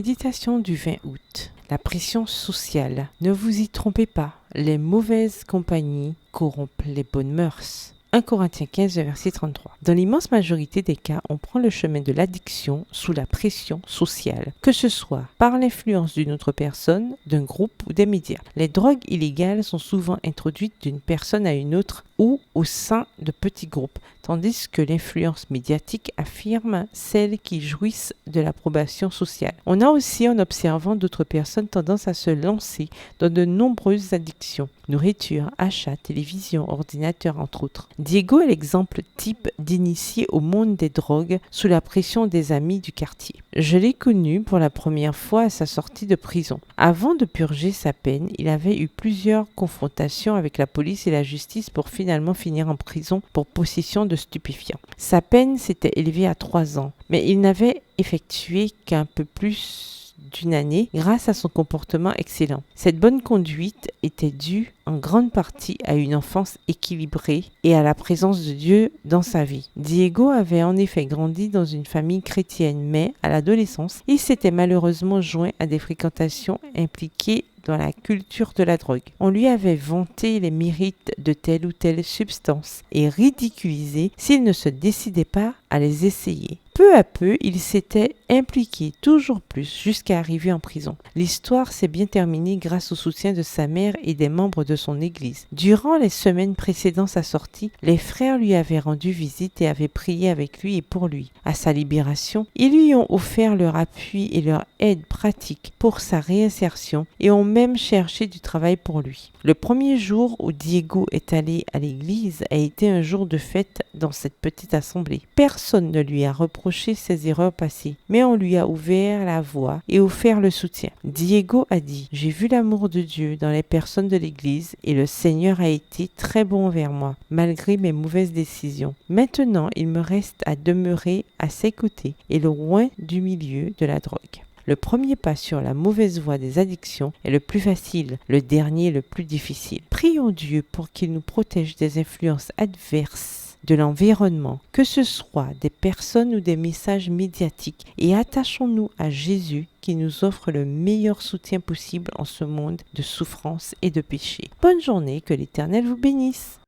Méditation du 20 août. La pression sociale. Ne vous y trompez pas, les mauvaises compagnies corrompent les bonnes mœurs. 1 Corinthiens 15, verset 33. Dans l'immense majorité des cas, on prend le chemin de l'addiction sous la pression sociale, que ce soit par l'influence d'une autre personne, d'un groupe ou des médias. Les drogues illégales sont souvent introduites d'une personne à une autre ou au sein de petits groupes, tandis que l'influence médiatique affirme celles qui jouissent de l'approbation sociale. On a aussi, en observant d'autres personnes, tendance à se lancer dans de nombreuses addictions. Nourriture, achat, télévision, ordinateur, entre autres. Diego est l'exemple type d'initié au monde des drogues sous la pression des amis du quartier. Je l'ai connu pour la première fois à sa sortie de prison. Avant de purger sa peine, il avait eu plusieurs confrontations avec la police et la justice pour finalement finir en prison pour possession de stupéfiants. Sa peine s'était élevée à 3 ans, mais il n'avait effectué qu'un peu plus d'une année grâce à son comportement excellent. Cette bonne conduite était due en grande partie à une enfance équilibrée et à la présence de Dieu dans sa vie. Diego avait en effet grandi dans une famille chrétienne, mais à l'adolescence, il s'était malheureusement joint à des fréquentations impliquées dans la culture de la drogue. On lui avait vanté les mérites de telle ou telle substance et ridiculisé s'il ne se décidait pas à les essayer. Peu à peu, il s'était impliqué toujours plus jusqu'à arriver en prison. L'histoire s'est bien terminée grâce au soutien de sa mère et des membres de son église. Durant les semaines précédant sa sortie, les frères lui avaient rendu visite et avaient prié avec lui et pour lui. À sa libération, ils lui ont offert leur appui et leur aide pratique pour sa réinsertion et ont même cherché du travail pour lui. Le premier jour où Diego est allé à l'église a été un jour de fête dans cette petite assemblée. Personne ne lui a reproché ses erreurs passées, mais on lui a ouvert la voie et offert le soutien. Diego a dit « J'ai vu l'amour de Dieu dans les personnes de l'église et le Seigneur a été très bon envers moi, malgré mes mauvaises décisions. Maintenant, il me reste à demeurer à ses côtés et loin du milieu de la drogue. » Le premier pas sur la mauvaise voie des addictions est le plus facile, le dernier le plus difficile. Prions Dieu pour qu'il nous protège des influences adverses de l'environnement, que ce soit des personnes ou des messages médiatiques, et attachons-nous à Jésus qui nous offre le meilleur soutien possible en ce monde de souffrance et de péché. Bonne journée, que l'Éternel vous bénisse.